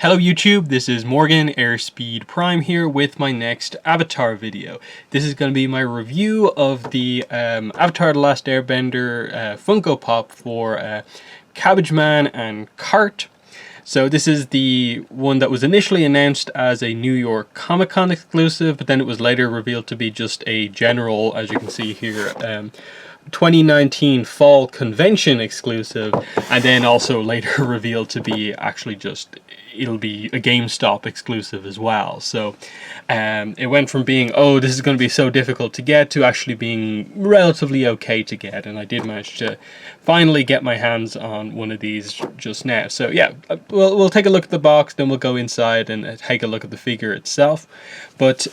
Hello YouTube, this is Morgan Airspeed Prime here with my next Avatar video. This is going to be my review of the Avatar The Last Airbender Funko Pop for Cabbage Man and Cart. So this is the one that was initially announced as a New York Comic Con exclusive, but then it was later revealed to be just a general, as you can see here, 2019 Fall Convention exclusive, and then also later revealed to be actually just, it'll be a GameStop exclusive as well. So it went from being, oh, this is going to be so difficult to get, to actually being relatively okay to get, and I did manage to finally get my hands on one of these just now. So yeah, we'll take a look at the box, then we'll go inside and take a look at the figure itself. But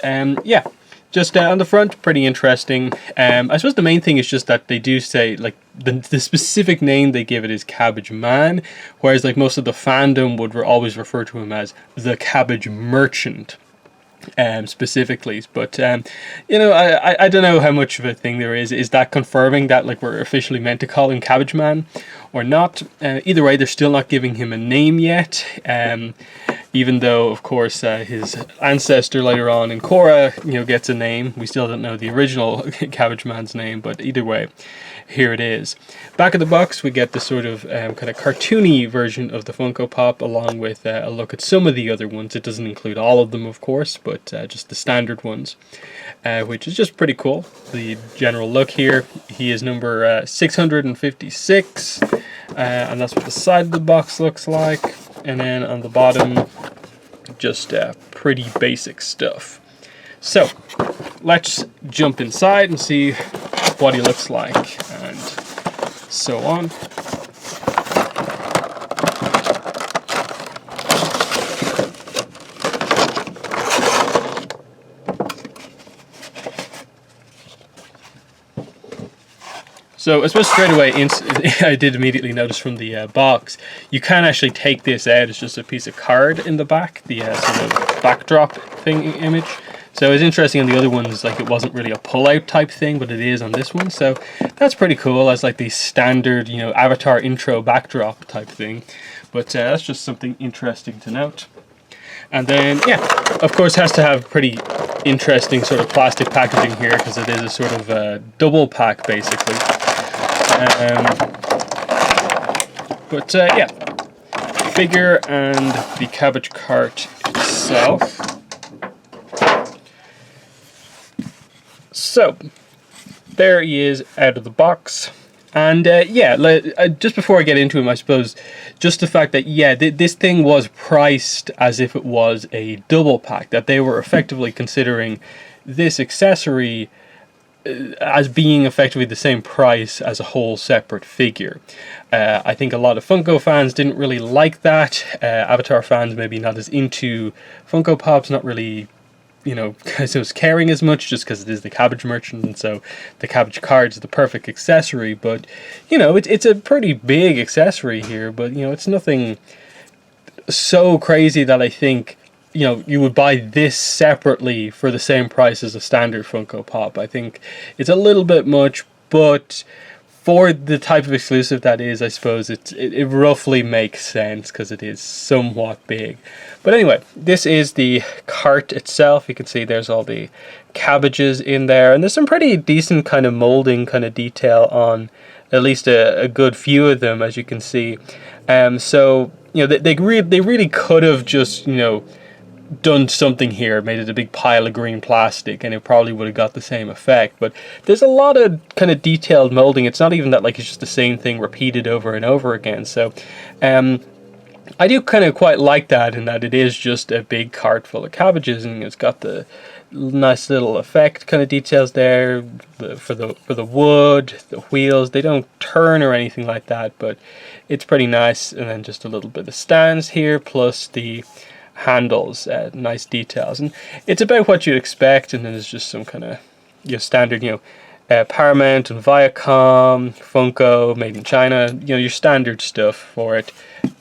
yeah, just on the front, pretty interesting. I suppose the main thing is just that they do say, like, the specific name they give it is Cabbage Man, whereas like most of the fandom would always refer to him as the Cabbage Merchant, specifically. But you know, I don't know how much of a thing there is. Is that confirming that like we're officially meant to call him Cabbage Man or not? Either way, they're still not giving him a name yet. Even though, of course, his ancestor later on in Korra, you know, gets a name. We still don't know the original Cabbage Man's name, but either way, here it is. Back of the box, we get the sort of kind of cartoony version of the Funko Pop, along with a look at some of the other ones. It doesn't include all of them, of course, but just the standard ones, which is just pretty cool. The general look here, he is number 656, and that's what the side of the box looks like. And then on the bottom, just pretty basic stuff. So let's jump inside and see what he looks like and so on. So I suppose straight away, I did immediately notice from the box, you can actually take this out. It's just a piece of card in the back, the sort of backdrop thing image. So it's interesting on the other ones, like it wasn't really a pull-out type thing, but it is on this one. So that's pretty cool as like the standard, you know, Avatar intro backdrop type thing. But that's just something interesting to note. And then, yeah, of course, has to have pretty interesting sort of plastic packaging here, because it is a sort of double pack basically. But yeah, figure and the cabbage cart itself. So there he is out of the box. And yeah, just before I get into him, I suppose just the fact that, yeah, this thing was priced as if it was a double pack, that they were effectively considering this accessory as being effectively the same price as a whole separate figure. I think a lot of Funko fans didn't really like that. Avatar fans maybe not as into Funko Pops, not really, you know, because it was caring as much, just because it is the Cabbage Merchant, and so the Cabbage Card is the perfect accessory. But you know, it's a pretty big accessory here, but you know, it's nothing so crazy that I think, you know, you would buy this separately for the same price as a standard Funko Pop. I think it's a little bit much, but for the type of exclusive that is, I suppose it roughly makes sense, because it is somewhat big. But anyway, this is the cart itself. You can see there's all the cabbages in there, and there's some pretty decent kind of molding kind of detail on at least a good few of them, as you can see. So you know, they really could have just, you know, done something here, made it a big pile of green plastic, and it probably would have got the same effect. But there's a lot of kind of detailed molding. It's not even that like it's just the same thing repeated over and over again. So I do kind of quite like that, in that it is just a big cart full of cabbages, and it's got the nice little effect kind of details there for the wood, the wheels. They don't turn or anything like that, but it's pretty nice. And then just a little bit of stands here, plus the handles, nice details, and it's about what you'd expect. And then there's just some kind of, you know, standard, you know, Paramount and Viacom, Funko, made in China, you know, your standard stuff for it.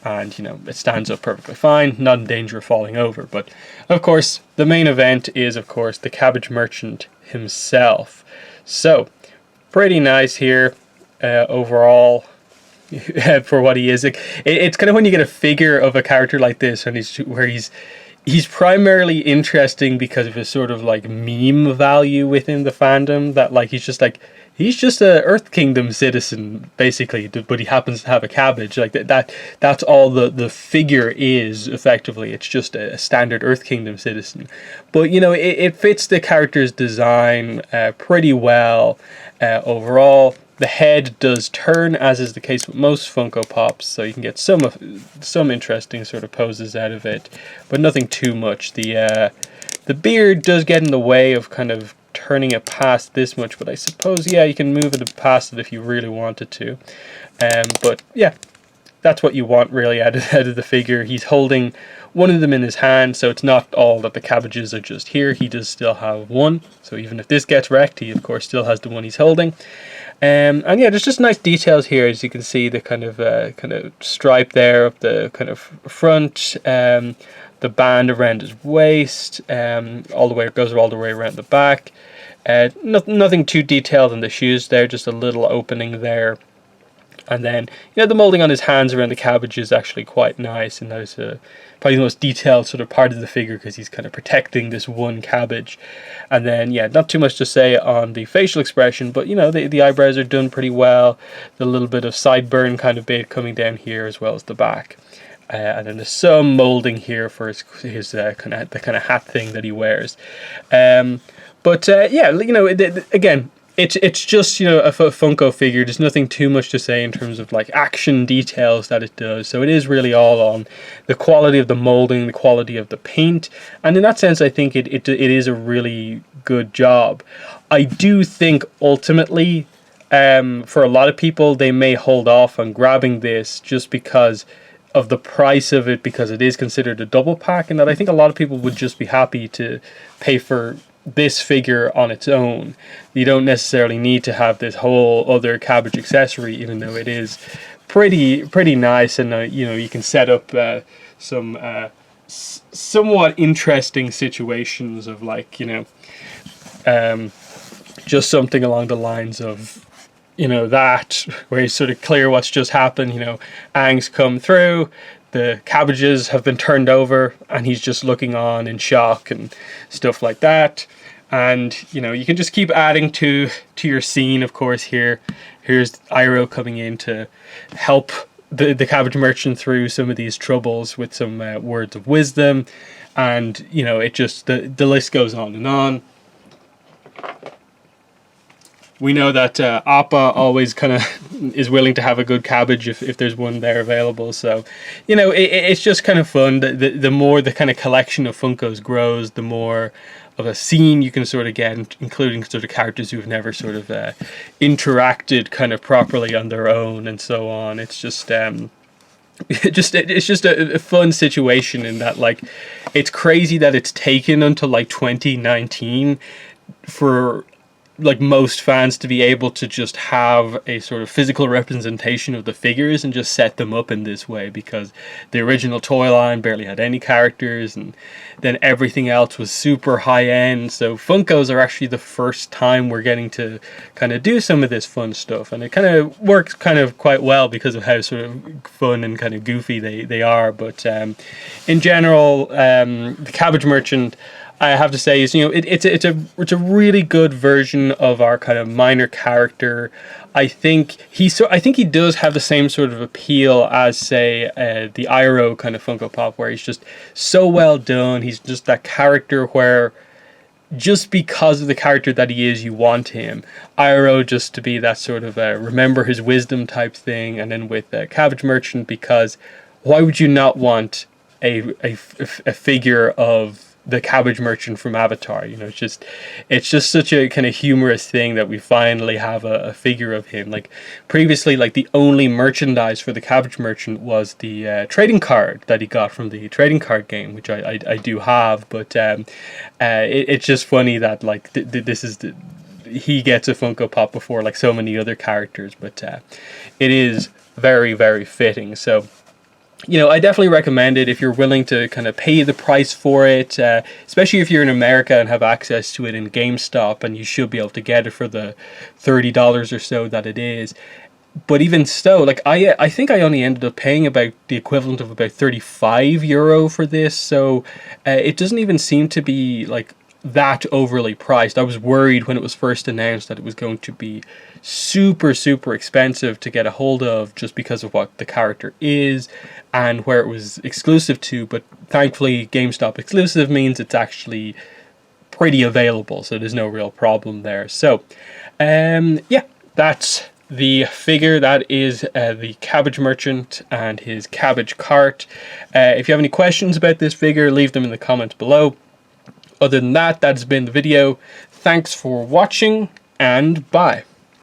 And you know, it stands up perfectly fine, not in danger of falling over. But of course, the main event is, of course, the Cabbage Merchant himself. So pretty nice here overall. for what he is. Like, it's kind of when you get a figure of a character like this, and he's primarily interesting because of his sort of like meme value within the fandom. That like he's just a Earth Kingdom citizen basically, but he happens to have a cabbage. Like that's all the figure is effectively. It's just a standard Earth Kingdom citizen. But you know, it fits the character's design pretty well overall. The head does turn, as is the case with most Funko Pops, so you can get some interesting sort of poses out of it, but nothing too much. The beard does get in the way of kind of turning it past this much, but I suppose, yeah, you can move it past it if you really wanted to. But yeah, that's what you want really out of the figure. He's holding one of them in his hand, so it's not all that the cabbages are just here. He does still have one, so even if this gets wrecked, he of course still has the one he's holding. And yeah, there's just nice details here, as you can see the kind of stripe there of the kind of front, the band around his waist, all the way it goes all the way around the back. Nothing too detailed in the shoes there, just a little opening there. And then, you know, the molding on his hands around the cabbage is actually quite nice, and that is probably the most detailed sort of part of the figure because he's kind of protecting this one cabbage. And then, yeah, not too much to say on the facial expression, but, you know, the eyebrows are done pretty well. The little bit of sideburn kind of bit coming down here as well as the back. And then there's some molding here for his kind of hat thing that he wears. But yeah, you know, again, it's just, you know, a Funko figure. There's nothing too much to say in terms of like action details that it does. So it is really all on the quality of the molding, the quality of the paint, and in that sense, I think it is a really good job. I do think ultimately, for a lot of people, they may hold off on grabbing this just because of the price of it, because it is considered a double pack, and that I think a lot of people would just be happy to pay for this figure on its own. You don't necessarily need to have this whole other cabbage accessory, even though it is pretty nice, and you know, you can set up some somewhat interesting situations of, like, you know, just something along the lines of, you know, that where it's sort of clear what's just happened. You know, Aang's come through, the cabbages have been turned over, and he's just looking on in shock and stuff like that. And, you know, you can just keep adding to your scene, of course. Here's Iroh coming in to help the cabbage merchant through some of these troubles with some words of wisdom. And, you know, it just, the list goes on and on. We know that Appa always kind of is willing to have a good cabbage if there's one there available. So, you know, it's just kind of fun. The more the kind of collection of Funkos grows, the more of a scene you can sort of get, including sort of characters who've never sort of interacted kind of properly on their own and so on. It's just it's just a fun situation in that, like, it's crazy that it's taken until like 2019 for like most fans to be able to just have a sort of physical representation of the figures and just set them up in this way, because the original toy line barely had any characters, and then everything else was super high end. So Funkos are actually the first time we're getting to kind of do some of this fun stuff, and it kind of works kind of quite well because of how sort of fun and kind of goofy they are. But in general, the Cabbage Merchant, I have to say, is, you know, it's a really good version of our kind of minor character. I think he does have the same sort of appeal as, say, the Iroh kind of Funko Pop, where he's just so well done. He's just that character where, just because of the character that he is, you want him. Iroh just to be that sort of remember his wisdom type thing, and then with Cabbage Merchant, because why would you not want a figure of the Cabbage Merchant from Avatar? You know, it's just such a kind of humorous thing that we finally have a figure of him. Like, previously, like, the only merchandise for the Cabbage Merchant was the trading card that he got from the trading card game, which I do have, but it's just funny that, like, this is he gets a Funko Pop before, like, so many other characters, but it is very, very fitting. So, you know, I definitely recommend it if you're willing to kind of pay the price for it, especially if you're in America and have access to it in GameStop, and you should be able to get it for the $30 or so that it is. But even so, like I think I only ended up paying about the equivalent of about €35 for this, so it doesn't even seem to be like that overly priced. I was worried when it was first announced that it was going to be super expensive to get a hold of, just because of what the character is and where it was exclusive to, but thankfully GameStop exclusive means it's actually pretty available, so there's no real problem there. So yeah, that's the figure. That is the Cabbage Merchant and his cabbage cart. If you have any questions about this figure, leave them in the comments below. Other than that, that's been the video. Thanks for watching, and bye.